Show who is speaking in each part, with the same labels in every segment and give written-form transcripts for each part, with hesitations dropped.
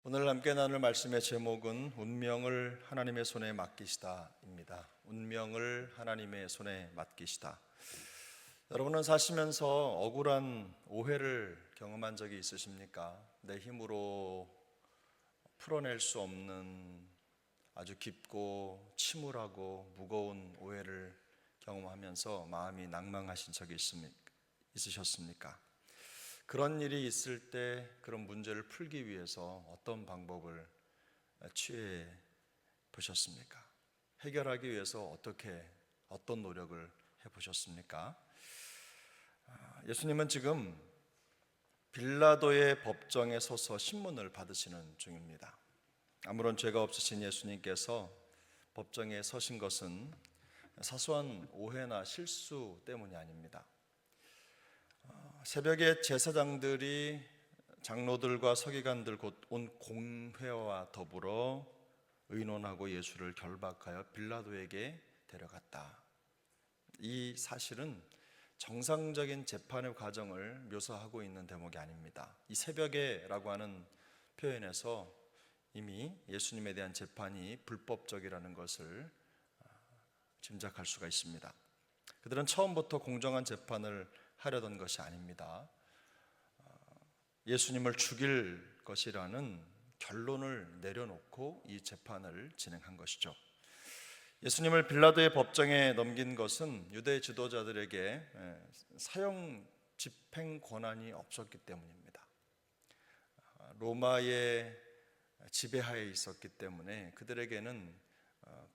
Speaker 1: 오늘 함께 나눌 말씀의 제목은 운명을 하나님의 손에 맡기시다입니다. 운명을 하나님의 손에 맡기시다. 여러분은 사시면서 억울한 오해를 경험한 적이 있으십니까? 내 힘으로 풀어낼 수 없는 아주 깊고 침울하고 무거운 오해를 경험하면서 마음이 낭망하신 적이 있으셨습니까? 그런 일이 있을 때 그런 문제를 풀기 위해서 어떤 방법을 취해 보셨습니까? 해결하기 위해서 어떤 노력을 해 보셨습니까? 예수님은 지금 빌라도의 법정에 서서 신문을 받으시는 중입니다. 아무런 죄가 없으신 예수님께서 법정에 서신 것은 사소한 오해나 실수 때문이 아닙니다. 새벽에 제사장들이 장로들과 서기관들 곧 온 공회와 더불어 의논하고 예수를 결박하여 빌라도에게 데려갔다. 이 사실은 정상적인 재판의 과정을 묘사하고 있는 대목이 아닙니다. 이 새벽에라고 하는 표현에서 이미 예수님에 대한 재판이 불법적이라는 것을 짐작할 수가 있습니다. 그들은 처음부터 공정한 재판을 하려던 것이 아닙니다. 예수님을 죽일 것이라는 결론을 내려놓고 이 재판을 진행한 것이죠. 예수님을 빌라도의 법정에 넘긴 것은 유대 지도자들에게 사형 집행 권한이 없었기 때문입니다. 로마의 지배하에 있었기 때문에 그들에게는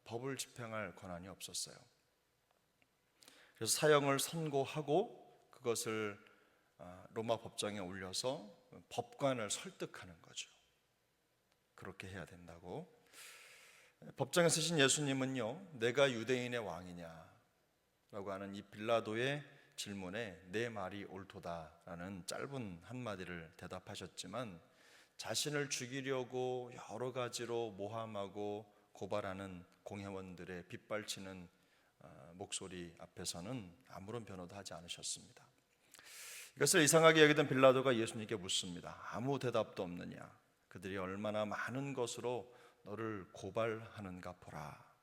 Speaker 1: 법을 집행할 권한이 없었어요. 그래서 사형을 선고하고 그것을 로마 법정에 올려서 법관을 설득하는 거죠. 그렇게 해야 된다고. 법정에 서신 예수님은요, 내가 유대인의 왕이냐 라고 하는 이 빌라도의 질문에 내 말이 옳도다라는 짧은 한마디를 대답하셨지만 자신을 죽이려고 여러 가지로 모함하고 고발하는 공회원들의 빗발치는 목소리 앞에서는 아무런 변호도 하지 않으셨습니다. 이것을 이상하게 여기던 빌라도가 예수님께 묻습니다. 아무 대답도 없느냐? 그들이 얼마나 많은 것으로 너를 고발하는가 보라.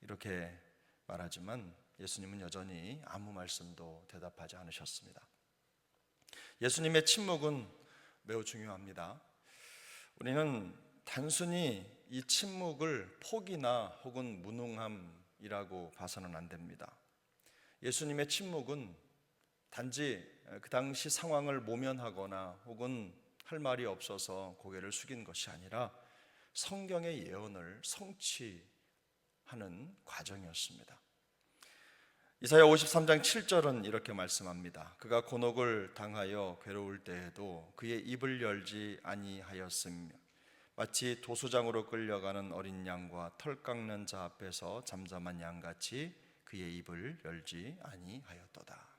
Speaker 1: 이렇게 말하지만 예수님은 여전히 아무 말씀도 대답하지 않으셨습니다. 예수님의 침묵은 매우 중요합니다. 우리는 단순히 이 침묵을 포기나 혹은 무능함이라고 봐서는 안 됩니다. 예수님의 침묵은 단지 그 당시 상황을 모면하거나 혹은 할 말이 없어서 고개를 숙인 것이 아니라 성경의 예언을 성취하는 과정이었습니다. 이사야 53장 7절은 이렇게 말씀합니다. 그가 곤혹을 당하여 괴로울 때에도 그의 입을 열지 아니하였으며 마치 도수장으로 끌려가는 어린 양과 털 깎는 자 앞에서 잠잠한 양같이 그의 입을 열지 아니하였도다.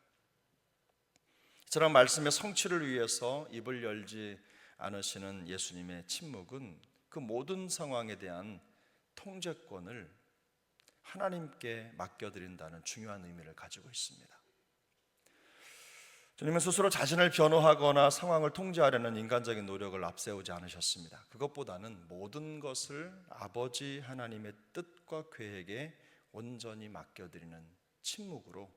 Speaker 1: 이처럼 말씀의 성취를 위해서 입을 열지 않으시는 예수님의 침묵은 그 모든 상황에 대한 통제권을 하나님께 맡겨드린다는 중요한 의미를 가지고 있습니다. 주님은 스스로 자신을 변호하거나 상황을 통제하려는 인간적인 노력을 앞세우지 않으셨습니다. 그것보다는 모든 것을 아버지 하나님의 뜻과 계획에 온전히 맡겨드리는 침묵으로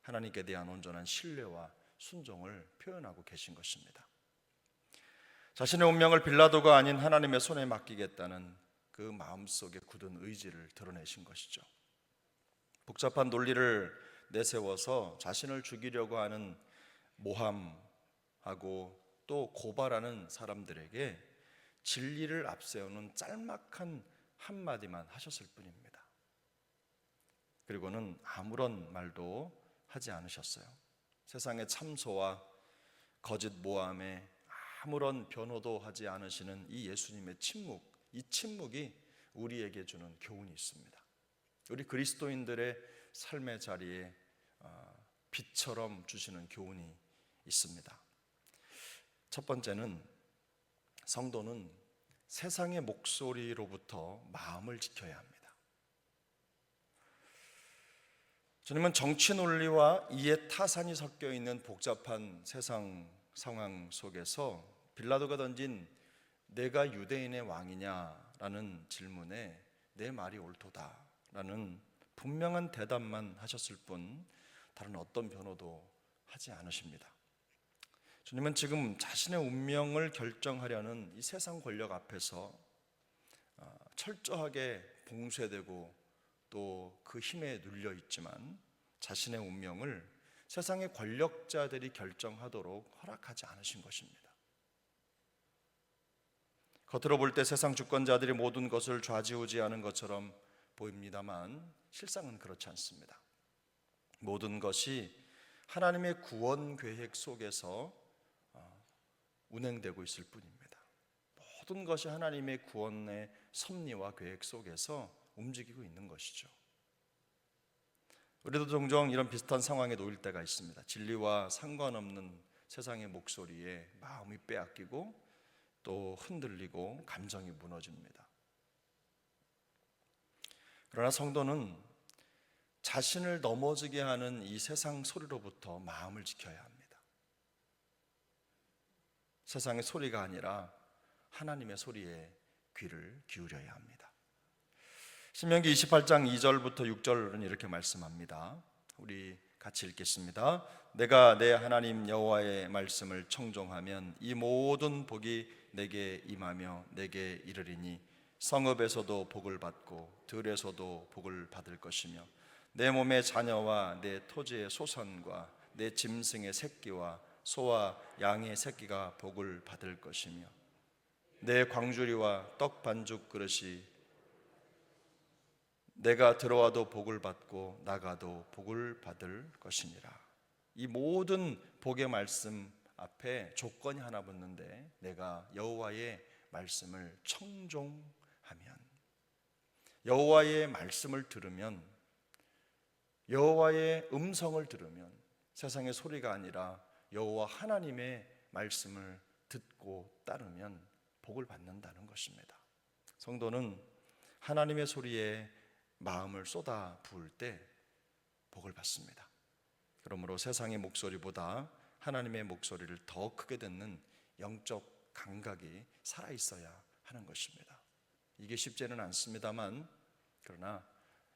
Speaker 1: 하나님께 대한 온전한 신뢰와 순종을 표현하고 계신 것입니다. 자신의 운명을 빌라도가 아닌 하나님의 손에 맡기겠다는 그 마음속에 굳은 의지를 드러내신 것이죠. 복잡한 논리를 내세워서 자신을 죽이려고 하는 모함하고 또 고발하는 사람들에게 진리를 앞세우는 짤막한 한마디만 하셨을 뿐입니다. 그리고는 아무런 말도 하지 않으셨어요. 세상의 참소와 거짓 모함에 아무런 변호도 하지 않으시는 이 예수님의 침묵, 이 침묵이 우리에게 주는 교훈이 있습니다. 우리 그리스도인들의 삶의 자리에 빛처럼 주시는 교훈이 있습니다. 첫 번째는 성도는 세상의 목소리로부터 마음을 지켜야 합니다. 주님은 정치 논리와 이해 타산이 섞여 있는 복잡한 세상 상황 속에서 빌라도가 던진 내가 유대인의 왕이냐라는 질문에 내 말이 옳도다라는 분명한 대답만 하셨을 뿐 다른 어떤 변호도 하지 않으십니다. 주님은 지금 자신의 운명을 결정하려는 이 세상 권력 앞에서 철저하게 봉쇄되고 또 그 힘에 눌려 있지만 자신의 운명을 세상의 권력자들이 결정하도록 허락하지 않으신 것입니다. 겉으로 볼 때 세상 주권자들이 모든 것을 좌지우지하는 것처럼 보입니다만 실상은 그렇지 않습니다. 모든 것이 하나님의 구원 계획 속에서 운행되고 있을 뿐입니다. 모든 것이 하나님의 구원의 섭리와 계획 속에서 움직이고 있는 것이죠. 우리도 종종 이런 비슷한 상황에 놓일 때가 있습니다. 진리와 상관없는 세상의 목소리에 마음이 빼앗기고 또 흔들리고 감정이 무너집니다. 그러나 성도는 자신을 넘어지게 하는 이 세상 소리로부터 마음을 지켜야 합니다. 세상의 소리가 아니라 하나님의 소리에 귀를 기울여야 합니다. 신명기 28장 2절부터 6절은 이렇게 말씀합니다. 우리 같이 읽겠습니다. 내가 내 하나님 여호와의 말씀을 청종하면 이 모든 복이 내게 임하며 내게 이르리니 성읍에서도 복을 받고 들에서도 복을 받을 것이며 내 몸의 자녀와 내 토지의 소산과 내 짐승의 새끼와 소와 양의 새끼가 복을 받을 것이며 내 광주리와 떡 반죽 그릇이 내가 들어와도 복을 받고 나가도 복을 받을 것이니라. 이 모든 복의 말씀 앞에 조건이 하나 붙는데 내가 여호와의 말씀을 청종하면, 여호와의 말씀을 들으면, 여호와의 음성을 들으면 세상의 소리가 아니라 여호와 하나님의 말씀을 듣고 따르면 복을 받는다는 것입니다. 성도는 하나님의 소리에 마음을 쏟아 부을 때 복을 받습니다. 그러므로 세상의 목소리보다 하나님의 목소리를 더 크게 듣는 영적 감각이 살아있어야 하는 것입니다. 이게 쉽지는 않습니다만 그러나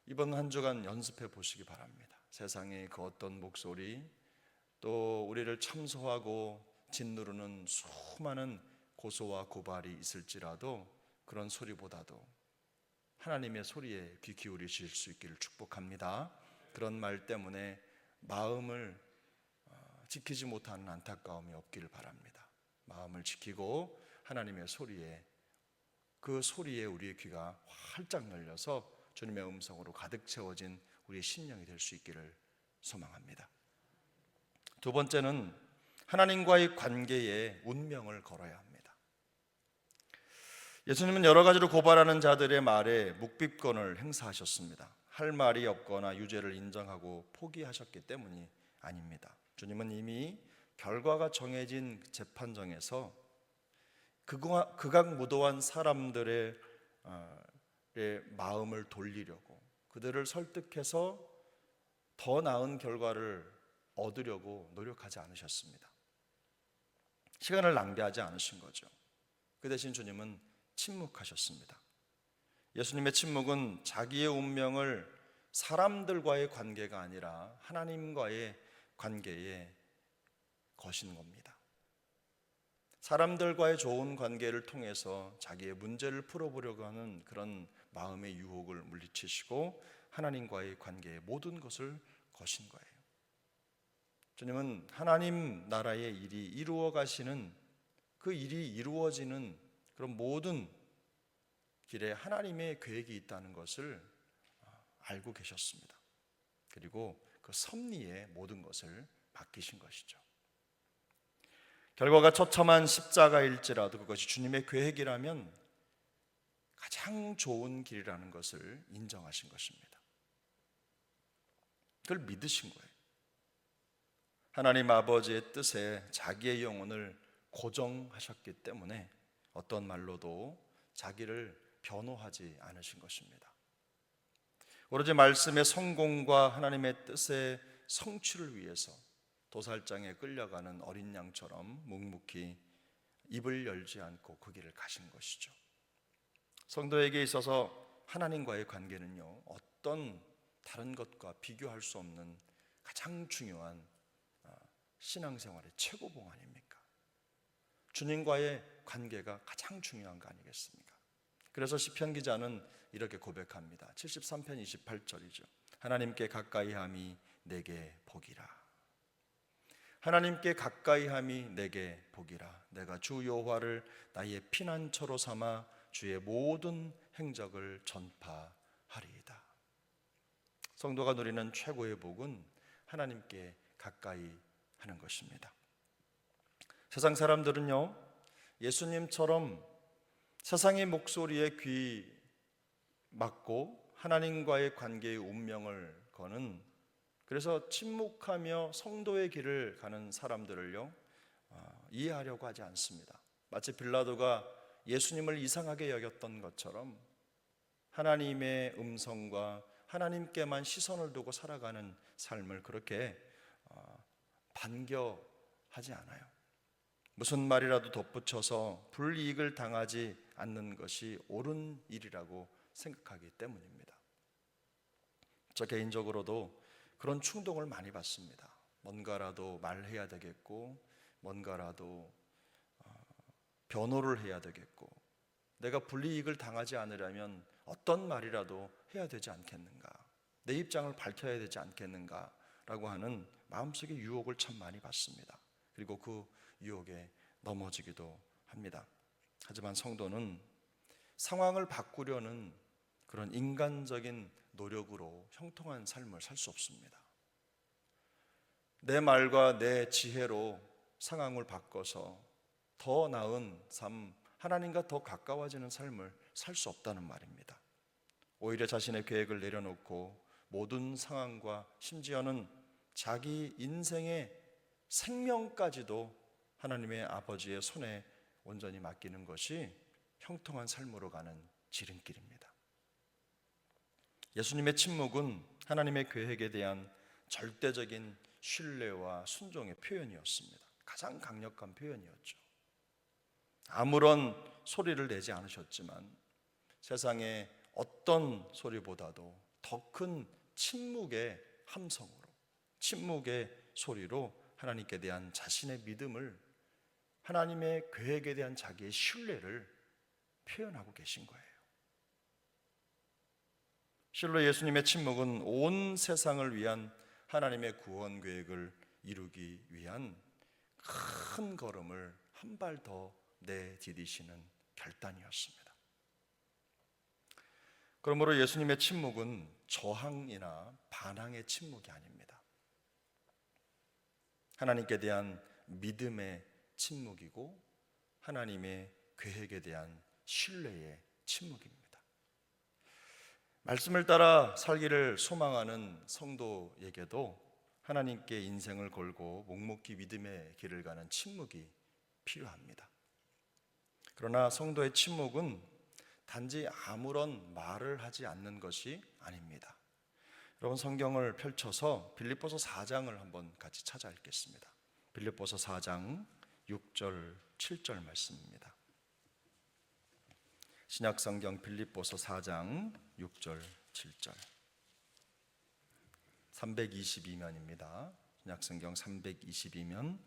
Speaker 1: 이번 한 주간 연습해 보시기 바랍니다. 세상의 그 어떤 목소리, 또 우리를 참소하고 짓누르는 수많은 고소와 고발이 있을지라도 그런 소리보다도 하나님의 소리에 귀 기울이실 수 있기를 축복합니다. 그런 말 때문에 마음을 지키지 못하는 안타까움이 없기를 바랍니다. 마음을 지키고 하나님의 소리에, 그 소리에 우리의 귀가 활짝 열려서 주님의 음성으로 가득 채워진 우리의 심령이 될 수 있기를 소망합니다. 두 번째는 하나님과의 관계에 운명을 걸어야 합니다. 예수님은 여러 가지로 고발하는 자들의 말에 묵비권을 행사하셨습니다. 할 말이 없거나 유죄를 인정하고 포기하셨기 때문이 아닙니다. 주님은 이미 결과가 정해진 재판정에서 극악무도한 사람들의 마음을 돌리려고, 그들을 설득해서 더 나은 결과를 얻으려고 노력하지 않으셨습니다. 시간을 낭비하지 않으신 거죠. 그 대신 주님은 침묵하셨습니다. 예수님의 침묵은 자기의 운명을 사람들과의 관계가 아니라 하나님과의 관계에 거신 겁니다. 사람들과의 좋은 관계를 통해서 자기의 문제를 풀어보려고 하는 그런 마음의 유혹을 물리치시고 하나님과의 관계에 모든 것을 거신 거예요. 주님은 하나님 나라의 일이 이루어 가시는, 그 일이 이루어지는 그런 모든 길에 하나님의 계획이 있다는 것을 알고 계셨습니다. 그리고 그 섭리에 모든 것을 맡기신 것이죠. 결과가 처참한 십자가일지라도 그것이 주님의 계획이라면 가장 좋은 길이라는 것을 인정하신 것입니다. 그걸 믿으신 거예요. 하나님 아버지의 뜻에 자기의 영혼을 고정하셨기 때문에 어떤 말로도 자기를 변호하지 않으신 것입니다. 오로지 말씀의 성공과 하나님의 뜻의 성취를 위해서 도살장에 끌려가는 어린 양처럼 묵묵히 입을 열지 않고 그 길을 가신 것이죠. 성도에게 있어서 하나님과의 관계는요, 어떤 다른 것과 비교할 수 없는 가장 중요한 신앙생활의 최고봉 아닙니까? 주님과의 관계가 가장 중요한 거 아니겠습니까? 그래서 시편 기자는 이렇게 고백합니다. 73편 28절이죠. 하나님께 가까이함이 내게 복이라. 하나님께 가까이함이 내게 복이라. 내가 주 여호와를 나의 피난처로 삼아 주의 모든 행적을 전파하리이다. 성도가 누리는 최고의 복은 하나님께 가까이 하는 것입니다. 세상 사람들은요, 예수님처럼 세상의 목소리에 귀 막고 하나님과의 관계의 운명을 거는, 그래서 침묵하며 성도의 길을 가는 사람들을요, 이해하려고 하지 않습니다. 마치 빌라도가 예수님을 이상하게 여겼던 것처럼 하나님의 음성과 하나님께만 시선을 두고 살아가는 삶을 그렇게 반겨하지 않아요. 무슨 말이라도 덧붙여서 불이익을 당하지 않는 것이 옳은 일이라고 생각하기 때문입니다. 저 개인적으로도 그런 충동을 많이 받습니다. 뭔가라도 말해야 되겠고, 뭔가라도 변호를 해야 되겠고, 내가 불이익을 당하지 않으려면 어떤 말이라도 해야 되지 않겠는가, 내 입장을 밝혀야 되지 않겠는가 라고 하는 마음속의 유혹을 참 많이 받습니다. 그리고 그 유혹에 넘어지기도 합니다. 하지만 성도는 상황을 바꾸려는 그런 인간적인 노력으로 형통한 삶을 살 수 없습니다. 내 말과 내 지혜로 상황을 바꿔서 더 나은 삶, 하나님과 더 가까워지는 삶을 살 수 없다는 말입니다. 오히려 자신의 계획을 내려놓고 모든 상황과 심지어는 자기 인생의 생명까지도 하나님의 아버지의 손에 온전히 맡기는 것이 형통한 삶으로 가는 지름길입니다. 예수님의 침묵은 하나님의 계획에 대한 절대적인 신뢰와 순종의 표현이었습니다. 가장 강력한 표현이었죠. 아무런 소리를 내지 않으셨지만 세상의 어떤 소리보다도 더 큰 침묵의 함성으로, 침묵의 소리로 하나님께 대한 자신의 믿음을, 하나님의 계획에 대한 자기의 신뢰를 표현하고 계신 거예요. 실로 예수님의 침묵은 온 세상을 위한 하나님의 구원 계획을 이루기 위한 큰 걸음을 한 발 더 내디디시는 결단이었습니다. 그러므로 예수님의 침묵은 저항이나 반항의 침묵이 아닙니다. 하나님께 대한 믿음의 침묵이고 하나님의 계획에 대한 신뢰의 침묵입니다. 말씀을 따라 살기를 소망하는 성도에게도 하나님께 인생을 걸고 묵묵히 믿음의 길을 가는 침묵이 필요합니다. 그러나 성도의 침묵은 단지 아무런 말을 하지 않는 것이 아닙니다. 여러분, 성경을 펼쳐서 빌립보서 4장을 한번 같이 찾아 읽겠습니다. 빌립보서 4장 6절 7절 말씀입니다. 신약성경 빌립보서 4장 6절 7절 322면입니다. 신약성경 322면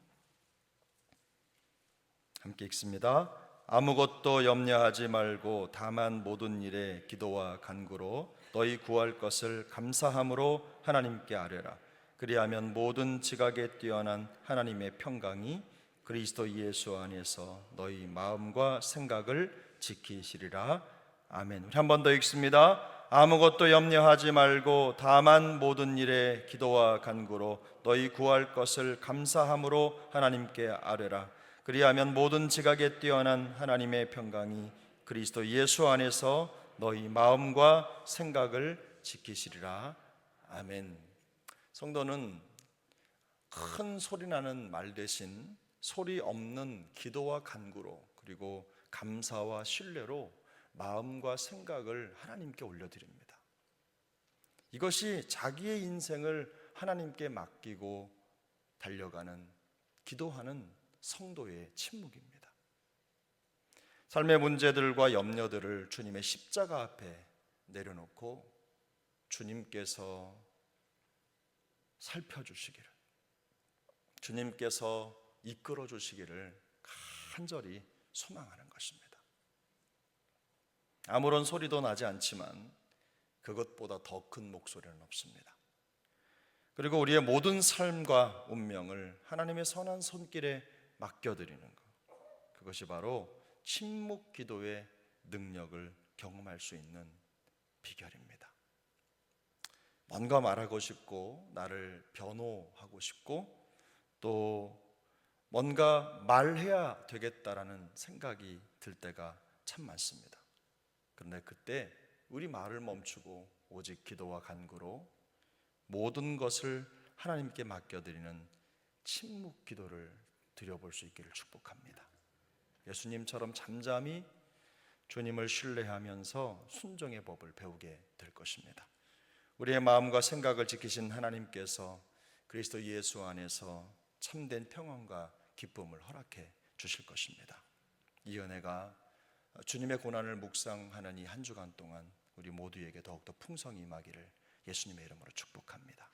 Speaker 1: 함께 읽습니다. 아무것도 염려하지 말고 다만 모든 일에 기도와 간구로 너희 구할 것을 감사함으로 하나님께 아뢰라. 그리하면 모든 지각에 뛰어난 하나님의 평강이 그리스도 예수 안에서 너희 마음과 생각을 지키시리라. 아멘. 우리 한 번 더 읽습니다. 아무것도 염려하지 말고 다만 모든 일에 기도와 간구로 너희 구할 것을 감사함으로 하나님께 아뢰라. 그리하면 모든 지각에 뛰어난 하나님의 평강이 그리스도 예수 안에서 너희 마음과 생각을 지키시리라. 아멘. 성도는 큰 소리 나는 말 대신 소리 없는 기도와 간구로, 그리고 감사와 신뢰로 마음과 생각을 하나님께 올려드립니다. 이것이 자기의 인생을 하나님께 맡기고 달려가는, 기도하는 성도의 침묵입니다. 삶의 문제들과 염려들을 주님의 십자가 앞에 내려놓고 주님께서 살펴주시기를, 주님께서 이끌어 주시기를 간절히 소망하는 것입니다. 아무런 소리도 나지 않지만 그것보다 더 큰 목소리는 없습니다. 그리고 우리의 모든 삶과 운명을 하나님의 선한 손길에 맡겨드리는 것, 그것이 바로 침묵 기도의 능력을 경험할 수 있는 비결입니다. 뭔가 말하고 싶고 나를 변호하고 싶고 또 뭔가 말해야 되겠다라는 생각이 들 때가 참 많습니다. 그런데 그때 우리 말을 멈추고 오직 기도와 간구로 모든 것을 하나님께 맡겨드리는 침묵 기도를 드려볼 수 있기를 축복합니다. 예수님처럼 잠잠히 주님을 신뢰하면서 순종의 법을 배우게 될 것입니다. 우리의 마음과 생각을 지키신 하나님께서 그리스도 예수 안에서 참된 평안과 기쁨을 허락해 주실 것입니다. 이 은혜가 주님의 고난을 묵상하는 이 한 주간 동안 우리 모두에게 더욱더 풍성히 임하기를 예수님의 이름으로 축복합니다.